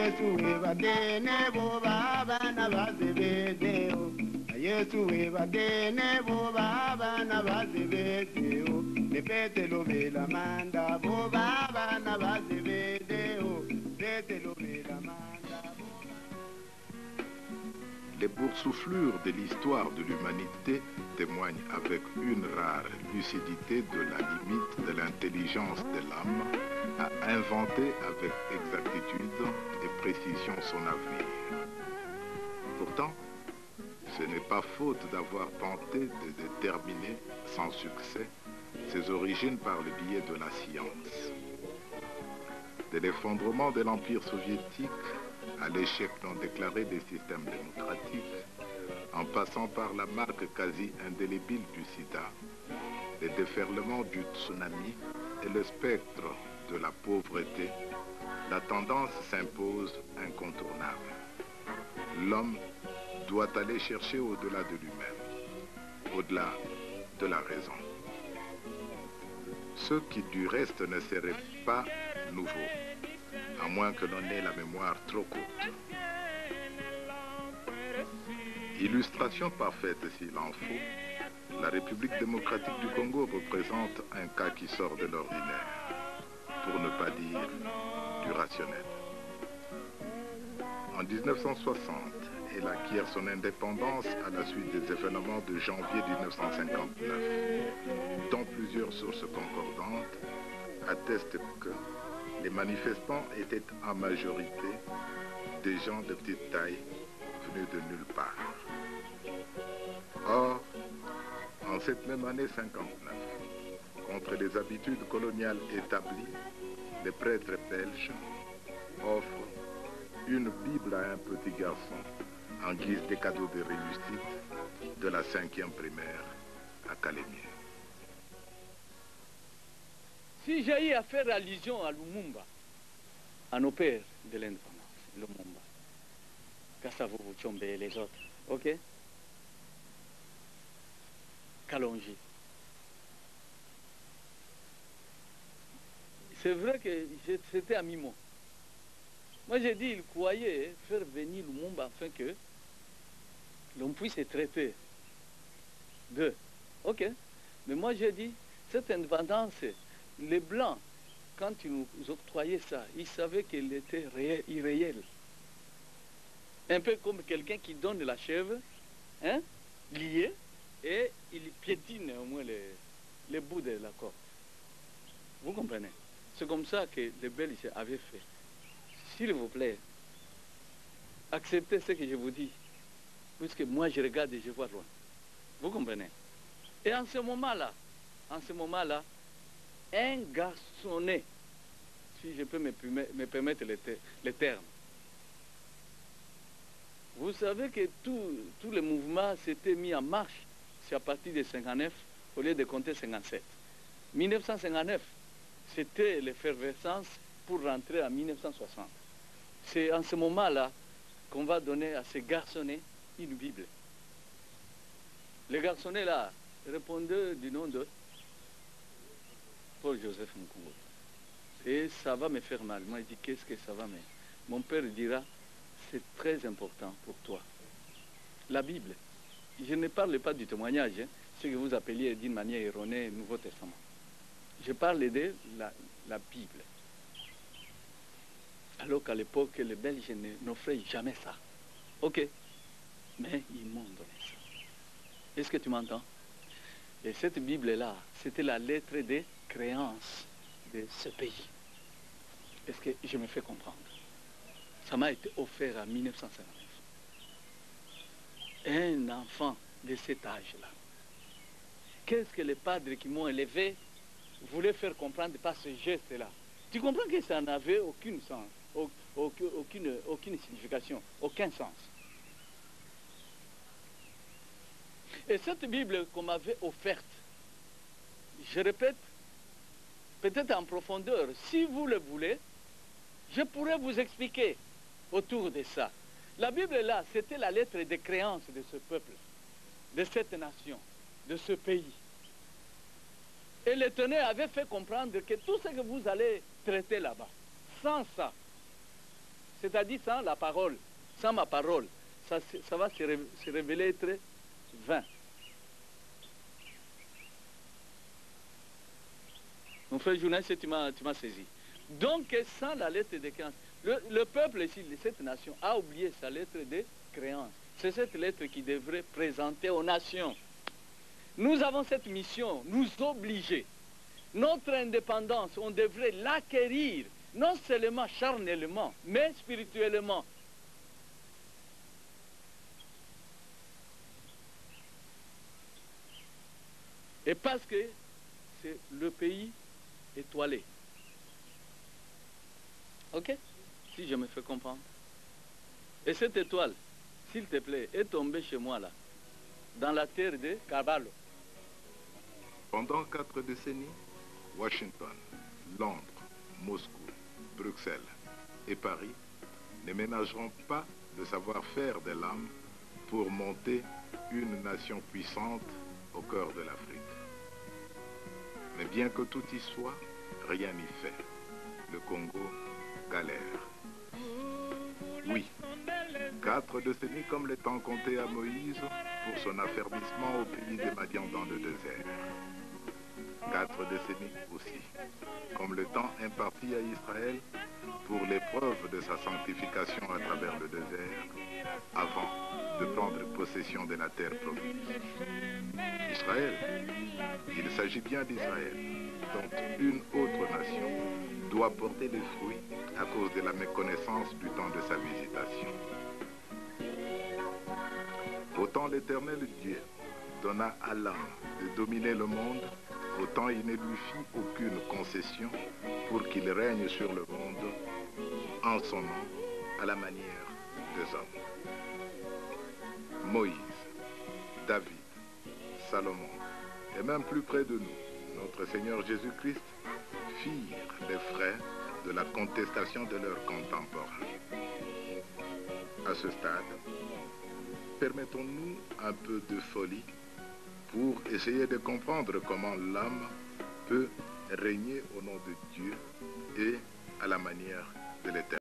Yesu webadene boba bana bazebedeo. Yesu webadene boba bana bazebedeo. Lepete lobela manda boba bana bazebedeo. Lepete lobela manda. Les boursouflures de l'histoire de l'humanité témoignent avec une rare lucidité de la limite de l'intelligence de l'âme à inventer avec exactitude et précision son avenir. Pourtant, ce n'est pas faute d'avoir tenté de déterminer sans succès ses origines par le biais de la science. De l'effondrement de l'Empire soviétique à l'échec non déclaré des systèmes démocratiques, en passant par la marque quasi indélébile du sida, les déferlements du tsunami et le spectre de la pauvreté, la tendance s'impose incontournable. L'homme doit aller chercher au-delà de lui-même, au-delà de la raison. Ce qui du reste ne serait pas nouveau, à moins que l'on ait la mémoire trop courte. Illustration parfaite s'il en faut, la République démocratique du Congo représente un cas qui sort de l'ordinaire, pour ne pas dire du rationnel. En 1960, elle acquiert son indépendance à la suite des événements de janvier 1959, dont plusieurs sources concordantes attestent que les manifestants étaient en majorité des gens de petite taille venus de nulle part. Or, en cette même année 59, contre les habitudes coloniales établies, les prêtres belges offrent une Bible à un petit garçon en guise de cadeau de réussite de la 5e primaire à Calémier. Si j'ai eu à faire allusion à Lumumba, à nos pères de l'indépendance, Lumumba, Kassavo, Tchombe et les autres, ok? Kalonji. C'est vrai que c'était à mi-mot. Moi j'ai dit, il croyait faire venir Lumumba afin que l'on puisse traiter d'eux. Ok? Mais moi j'ai dit, cette indépendance, les Blancs, quand ils nous octroyaient ça, ils savaient qu'elle était irréelle. Un peu comme quelqu'un qui donne la chèvre, hein, liée, et il piétine au moins les bouts de la corde. Vous comprenez? C'est comme ça que les Belges avaient fait. S'il vous plaît, acceptez ce que je vous dis, puisque moi je regarde et je vois loin. Vous comprenez? Et en ce moment-là, un garçonnet, si je peux me permettre le terme. Vous savez que tous les mouvements s'étaient mis en marche, c'est à partir de 59 au lieu de compter 57. 1959, c'était l'effervescence pour rentrer en 1960. C'est en ce moment-là qu'on va donner à ces garçonnets une Bible. Les garçonnets là répondaient du nom de Paul-Joseph Nkungu. Et ça va me faire mal. Moi, je dis, qu'est-ce que ça va me... Mon père dira, c'est très important pour toi. La Bible. Je ne parle pas du témoignage, hein, ce que vous appeliez d'une manière erronée le Nouveau Testament. Je parle de la Bible. Alors qu'à l'époque, les Belges n'offraient jamais ça. Ok. Mais ils m'ont donné ça. Est-ce que tu m'entends? Et cette Bible-là, c'était la lettre de créance de ce pays. Est-ce que je me fais comprendre? Ça m'a été offert en 1959. Un enfant de cet âge-là. Qu'est-ce que les padres qui m'ont élevé voulaient faire comprendre par ce geste-là? Tu comprends que ça n'avait aucun sens, aucune signification, aucun sens. Et cette Bible qu'on m'avait offerte, je répète, peut-être en profondeur, si vous le voulez, je pourrais vous expliquer autour de ça. La Bible là, c'était la lettre de créance de ce peuple, de cette nation, de ce pays. Et l'Éternel avait fait comprendre que tout ce que vous allez traiter là-bas, sans ça, c'est-à-dire sans la parole, sans ma parole, ça va se révéler être vain. Mon frère journaliste, tu m'as saisi. Donc, sans la lettre de créance, le peuple ici, cette nation, a oublié sa lettre de créance. C'est cette lettre qui devrait présenter aux nations. Nous avons cette mission, nous obliger. Notre indépendance, on devrait l'acquérir, non seulement charnellement, mais spirituellement. Et parce que c'est le pays étoilé. Ok? Si je me fais comprendre. Et cette étoile, s'il te plaît, est tombée chez moi là, dans la terre de Caballo. Pendant 4 décennies, Washington, Londres, Moscou, Bruxelles et Paris ne ménageront pas le savoir-faire de l'âme pour monter une nation puissante au cœur de l'Afrique. Mais bien que tout y soit, rien n'y fait. Le Congo galère. Oui, 4 décennies comme le temps compté à Moïse pour son affermissement au pays des Madians dans le désert. 4 décennies aussi, comme le temps imparti à Israël pour l'épreuve de sa sanctification à travers le désert, avant de prendre possession de la terre promise. Israël, il s'agit bien d'Israël, dont une autre nation doit porter les fruits à cause de la méconnaissance du temps de sa visitation. Autant l'Éternel Dieu donna à l'homme de dominer le monde, autant il ne lui fit aucune concession pour qu'il règne sur le monde en son nom, à la manière des hommes. Moïse, David, Salomon, et même plus près de nous, notre Seigneur Jésus-Christ, firent les frais de la contestation de leurs contemporains. À ce stade, permettons-nous un peu de folie pour essayer de comprendre comment l'homme peut régner au nom de Dieu et à la manière de l'Éternel.